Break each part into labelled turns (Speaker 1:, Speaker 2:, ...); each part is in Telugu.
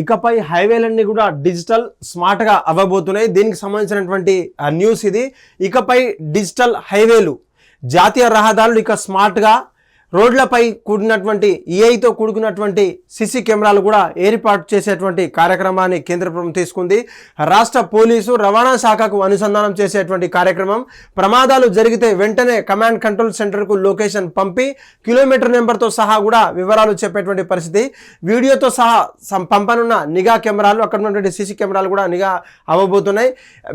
Speaker 1: ఇకపై హైవేలన్నీ కూడా డిజిటల్ స్మార్ట్గా అవ్వబోతున్నాయి. దీనికి సంబంధించినటువంటి న్యూస్ ఇది. ఇకపై డిజిటల్ హైవేలు, జాతీయ రహదారులు ఇక స్మార్ట్గా, రోడ్లపై కూడినటువంటి ఏఐతో కూడుకున్నటువంటి సిసి కెమెరాలు కూడా ఏర్పాటు చేసేటువంటి కార్యక్రమాన్ని కేంద్ర ప్రభుత్వం తీసుకుంది. రాష్ట్ర పోలీసు రవాణా శాఖకు అనుసంధానం చేసేటువంటి కార్యక్రమం. ప్రమాదాలు జరిగితే వెంటనే కమాండ్ కంట్రోల్ సెంటర్కు లొకేషన్ పంపి కిలోమీటర్ నెంబర్తో సహా కూడా వివరాలు చెప్పేటువంటి పరిస్థితి. వీడియోతో సహా పంపనున్న నిఘా కెమెరాలు, అక్కడ ఉన్నటువంటి సిసి కెమెరాలు కూడా నిఘా అవ్వబోతున్నాయి.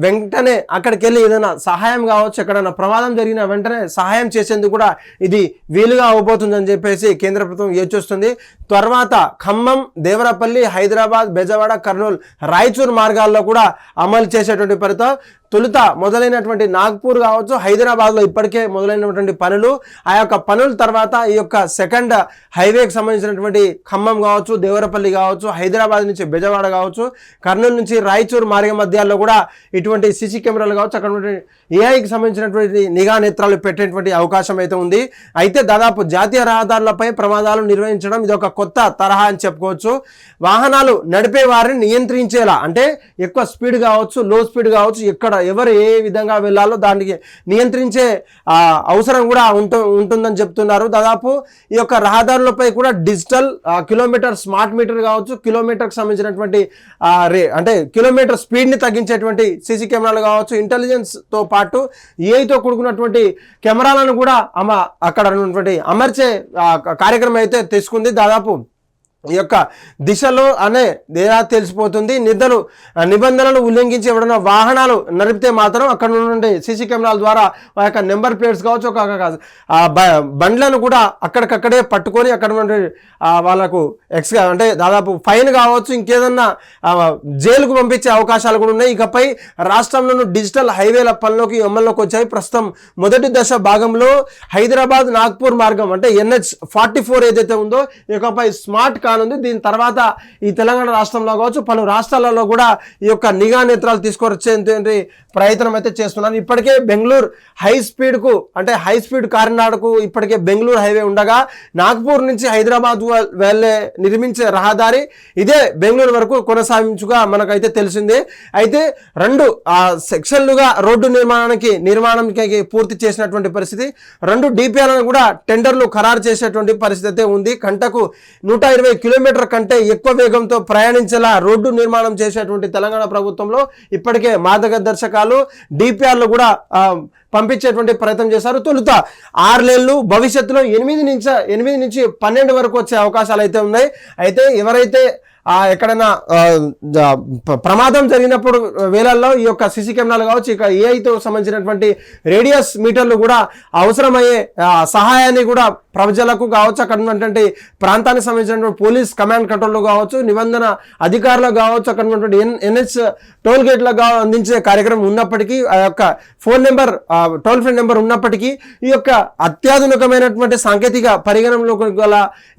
Speaker 1: వెంటనే అక్కడికి వెళ్ళి ఏదైనా సహాయం కావచ్చు, ఎక్కడైనా ప్రమాదం జరిగిన వెంటనే సహాయం చేసేందుకు కూడా ఇది వీలుగా పోతుందని చెప్పేసి కేంద్ర ప్రభుత్వం యోచిస్తుంది. తర్వాత ఖమ్మం, దేవరపల్లి, హైదరాబాద్, బెజవాడ, కర్నూలు, రాయచూర్ మార్గాల్లో కూడా అమలు చేసేటువంటి పరితో తొలుత మొదలైనటువంటి నాగ్పూర్ కావచ్చు, హైదరాబాద్లో ఇప్పటికే మొదలైనటువంటి పనులు, ఆ యొక్క పనుల తర్వాత ఈ యొక్క సెకండ్ హైవేకి సంబంధించినటువంటి ఖమ్మం కావచ్చు, దేవరపల్లి కావచ్చు, హైదరాబాద్ నుంచి బెజవాడ కావచ్చు, కర్నూలు నుంచి రాయచూర్ మార్గ మధ్యాల్లో కూడా ఇటువంటి సిసి కెమెరాలు కావచ్చు, అక్కడ ఏఐకి సంబంధించినటువంటి నిఘా నేత్రాలు పెట్టేటువంటి అవకాశం అయితే ఉంది. అయితే దాదాపు జాతీయ రహదారులపై ప్రమాదాలు నిర్వహించడం ఇది ఒక కొత్త తరహా అని చెప్పుకోవచ్చు. వాహనాలు నడిపే వారిని నియంత్రించేలా, అంటే ఎక్కువ స్పీడ్ కావచ్చు, లో స్పీడ్ కావచ్చు, ఎక్కడ ఎవరు ఏ విధంగా వెళ్ళాలో దానికి నియంత్రించే అవసరం కూడా ఉంటుందని చెప్తున్నారు. దాదాపు ఈ యొక్క రహదారులపై కూడా డిజిటల్ కిలోమీటర్ స్మార్ట్ మీటర్ కావచ్చు, కిలోమీటర్కి సంబంధించినటువంటి అంటే కిలోమీటర్ స్పీడ్ని తగ్గించేటువంటి సీసీ కెమెరాలు కావచ్చు, ఇంటెలిజెన్స్తో పాటు ఏఐతో కూడుకున్నటువంటి కెమెరాలను కూడా అక్కడ ఉన్నటువంటి అమర్చే కార్యక్రమం అయితే తీసుకుంది. దాదాపు ఈ యొక్క దిశలో అనే తెలిసిపోతుంది. నిబంధనలు ఉల్లంఘించి ఎవడన్నా వాహనాలు నడిపితే మాత్రం అక్కడ నుండి సీసీ కెమెరాల ద్వారా ఆ యొక్క నెంబర్ ప్లేట్స్ కావచ్చు, ఒక బండ్లను కూడా అక్కడికక్కడే పట్టుకొని అక్కడ నుండి వాళ్ళకు అంటే దాదాపు ఫైన్ కావచ్చు, ఇంకేదన్నా జైలుకు పంపించే అవకాశాలు కూడా ఉన్నాయి. ఇకపై రాష్ట్రంలోనూ డిజిటల్ హైవేల పనులకి అమల్లోకి వచ్చాయి. ప్రస్తుతం మొదటి దశ భాగంలో హైదరాబాద్ నాగ్పూర్ మార్గం అంటే NH-44 ఏదైతే ఉందో ఇకపై స్మార్ట్ కానుంది. దీని తర్వాత ఈ తెలంగాణ రాష్ట్రంలో కావచ్చు, పలు రాష్ట్రాలలో కూడా ఈ యొక్క నిఘా నేత్రాలు తీసుకొచ్చేటువంటి ప్రయత్నం అయితే చేస్తున్నారు. ఇప్పటికే బెంగళూరు హై స్పీడ్ కారినాడకు ఇప్పటికే బెంగళూరు హైవే ఉండగా, నాగ్పూర్ నుంచి హైదరాబాద్ వెళ్ళే నిర్మించే రహదారి ఇదే బెంగళూరు వరకు కొనసాగించుగా మనకైతే తెలిసింది. అయితే 2 సెక్షన్లుగా రోడ్డు నిర్మాణానికి పూర్తి చేసినటువంటి పరిస్థితి. 2 DPRలను కూడా టెండర్లు ఖరారు చేసేటువంటి పరిస్థితి అయితే ఉంది. గంటకు 120 కిలోమీటర్ కంటే ఎక్కువ వేగంతో ప్రయాణించేలా రోడ్డు నిర్మాణం చేసేటువంటి తెలంగాణ ప్రభుత్వంలో ఇప్పటికే మార్గదర్శకాలు DPRలు కూడా పంపించేటువంటి ప్రయత్నం చేశారు. తొలుత 6 లేన్లు, భవిష్యత్తులో 8 నుంచి 12 వరకు వచ్చే అవకాశాలు అయితే ఉన్నాయి. అయితే ఎవరైతే ఎక్కడైనా ప్రమాదం జరిగినప్పుడు వేళల్లో ఈ యొక్క సిసి కెమెరాలు కావచ్చు, ఇక ఏఐతో సంబంధించినటువంటి రేడియస్ మీటర్లు కూడా అవసరమయ్యే సహాయాన్ని కూడా ప్రజలకు కావచ్చు, అక్కడ ఉన్నటువంటి ప్రాంతానికి సంబంధించినటువంటి పోలీస్ కమాండ్ కంట్రోల్లో కావచ్చు, నిబంధన అధికారులకు కావచ్చు, అక్కడ ఉన్నటువంటి NH టోల్ గేట్లకు అందించే కార్యక్రమం ఉన్నప్పటికీ, ఆ యొక్క phone number toll free number ఉన్నప్పటికీ ఈ యొక్క అత్యాధునికమైనటువంటి సాంకేతిక పరిగణనలో గల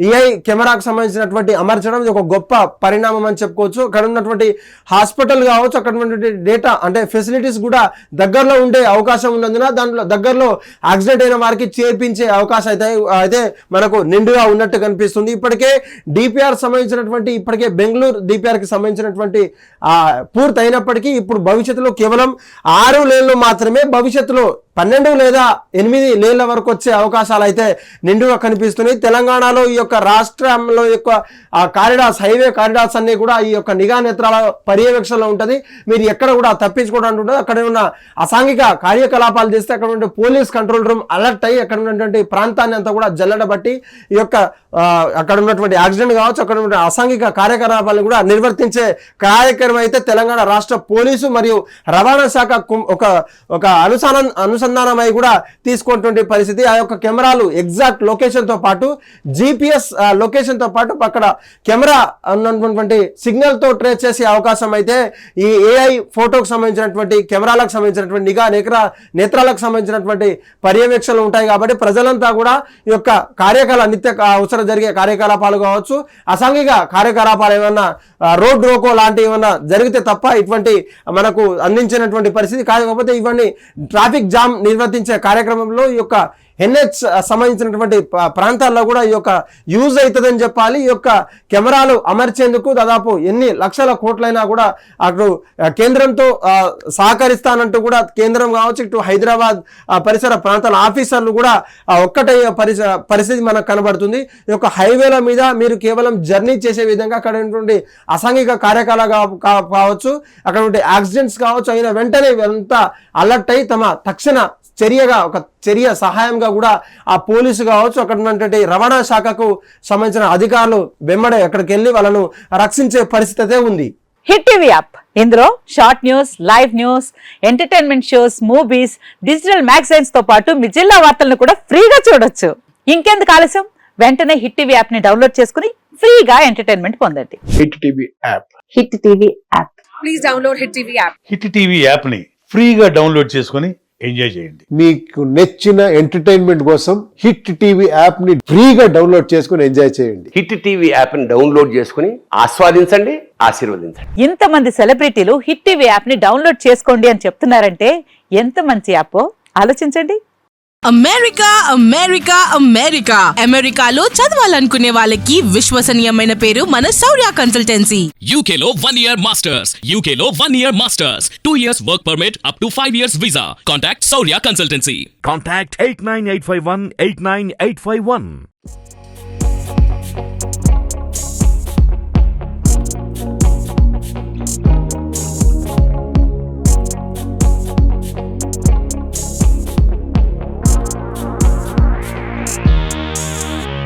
Speaker 1: ఏఐ కెమెరాకు సంబంధించినటువంటి అమర్చడం ఇది ఒక గొప్ప పరిణామం అని చెప్పుకోవచ్చు. అక్కడ ఉన్నటువంటి హాస్పిటల్ కావచ్చు, అక్కడ ఉన్నటువంటి డేటా అంటే ఫెసిలిటీస్ కూడా దగ్గరలో ఉండే అవకాశం ఉన్నందున దాంట్లో దగ్గరలో యాక్సిడెంట్ అయిన వారికి చేర్పించే అవకాశం అయితే మనకు నిండుగా ఉన్నట్టు కనిపిస్తుంది. ఇప్పటికే DPR సంబంధించినటువంటి బెంగళూరు DPRకి సంబంధించినటువంటి పూర్తి అయినప్పటికీ ఇప్పుడు భవిష్యత్తులో కేవలం 6 లేన్లు మాత్రమే, భవిష్యత్తులో 12 లేదా 8 లేన్ల వరకు వచ్చే అవకాశాలు అయితే నిండుగా కనిపిస్తున్నాయి. తెలంగాణలో ఈ యొక్క రాష్ట్రంలో యొక్క హైవే కారిడార్స్ అన్ని కూడా ఈ యొక్క నిఘా నేత్రాల పర్యవేక్షణలో ఉంటుంది. మీరు ఎక్కడ కూడా తప్పించుకోవడానికి ఉంటుంది. అక్కడ ఉన్న అసాంఘిక కార్యకలాపాలు చేస్తే అక్కడ ఉండే పోలీస్ కంట్రోల్ రూమ్ అలర్ట్ అయ్యి అక్కడ ఉన్నటువంటి ప్రాంతాన్ని అంతా కూడా జల్లడబట్టి ఈ యొక్క అక్కడ ఉన్నటువంటి యాక్సిడెంట్ కావచ్చు, అక్కడ ఉన్న అసాంఘిక కార్యకలాపాలను కూడా నిర్వర్తించే కార్యక్రమం అయితే తెలంగాణ రాష్ట్ర పోలీసు మరియు రవాణా శాఖ ఒక అనుసంధానమై కూడా తీసుకున్నటువంటి పరిస్థితి. ఆ యొక్క కెమెరాలు ఎగ్జాక్ట్ లొకేషన్తో పాటు GPS లొకేషన్తో పాటు అక్కడ కెమెరా ఉన్నటువంటి సిగ్నల్తో ట్రేస్ చేసే అవకాశం అయితే ఈ AI ఫోటోకు సంబంధించినటువంటి కెమెరాలకు సంబంధించినటువంటి నిఘా నేత్రాలకు సంబంధించినటువంటి పర్యవేక్షణలు ఉంటాయి. కాబట్టి ప్రజలంతా కూడా ఈ యొక్క నిత్య అవసరం జరిగే కార్యకలాపాలు కావచ్చు, అసాంఘిక కార్యకలాపాలు ఏమన్నా రోడ్ రోకో లాంటి ఏమన్నా జరిగితే తప్ప ఇటువంటి మనకు అందించినటువంటి పరిస్థితి. కాకపోతే ఇవన్నీ ట్రాఫిక్ జామ్ నిర్వర్తించే కార్యక్రమంలో ఈ యొక్క ఎన్హెచ్ సంబంధించినటువంటి ప్రాంతాల్లో కూడా ఈ యొక్క యూజ్ అవుతుందని చెప్పాలి. ఈ యొక్క కెమెరాలు అమర్చేందుకు దాదాపు ఎన్ని లక్షల కోట్లైనా కూడా అటు కేంద్రంతో సహకరిస్తానంటూ కూడా కేంద్రం కావచ్చు, ఇటు హైదరాబాద్ పరిసర ప్రాంతాల ఆఫీసర్లు కూడా ఒక్కటే పరిస్థితి మనకు కనబడుతుంది. ఈ యొక్క హైవేల మీద మీరు కేవలం జర్నీ చేసే విధంగా అక్కడ ఉన్నటువంటి అసాంఘిక కార్యకలాపాలు కావచ్చు, అక్కడ ఉండే యాక్సిడెంట్స్ కావచ్చు, అయిన వెంటనే అంతా అలర్ట్ అయి తమ తక్షణ చర్యగా ఒక చర్య సహాయంగా కూడా ఆ పోలీసు కావచ్చు, అక్కడ ఉన్నటువంటి రవాణా శాఖకు సంబంధించిన అధికారులు వెంబడే అక్కడికి వెళ్ళి వాళ్ళను రక్షించే పరిస్థితి ఉంది.
Speaker 2: హిట్ టీవీ యాప్, ఇందులో short news, live news, entertainment shows, movies, digital magazines తో పాటు మీ జిల్లా వార్తలను కూడా ఫ్రీగా చూడొచ్చు. ఇంకెందుకు ఆలస్యం, వెంటనే హిట్ టీవీ యాప్ ని డౌన్లోడ్ చేసుకుని ఫ్రీగా ఎంటర్టైన్మెంట్ పొందండి.
Speaker 3: Hit TV app.
Speaker 2: Hit TV app.
Speaker 4: Please download hit TV app.
Speaker 5: Hit TV app ని ఫ్రీగా డౌన్లోడ్ చేసుకుని ఎంజాయ్ చేయండి.
Speaker 3: మీకు నచ్చిన ఎంటర్టైన్మెంట్ కోసం హిట్ టీవీ యాప్ ని ఫ్రీగా డౌన్లోడ్ చేసుకుని ఎంజాయ్ చేయండి.
Speaker 6: హిట్ టీవీ యాప్ ని డౌన్లోడ్ చేసుకుని ఆస్వాదించండి, ఆశీర్వదించండి.
Speaker 2: ఇంతమంది సెలబ్రిటీలు హిట్ టీవీ యాప్ ని డౌన్లోడ్ చేసుకోండి అని చెప్తున్నారంటే ఎంత మంచి యాప్ ఆలోచించండి.
Speaker 7: అమెరికా అమెరికా అమెరికా అమెరికాలో చదవాలనుకునే వాళ్ళకి విశ్వసనీయమైన పేరు మన శౌర్య కన్సల్టెన్సీ.
Speaker 8: UK లో 1 year masters, UK లో 1 year masters, 2 years work permit up to 5 years visa. Contact Saurya Consultancy.
Speaker 9: Contact 89851 89851.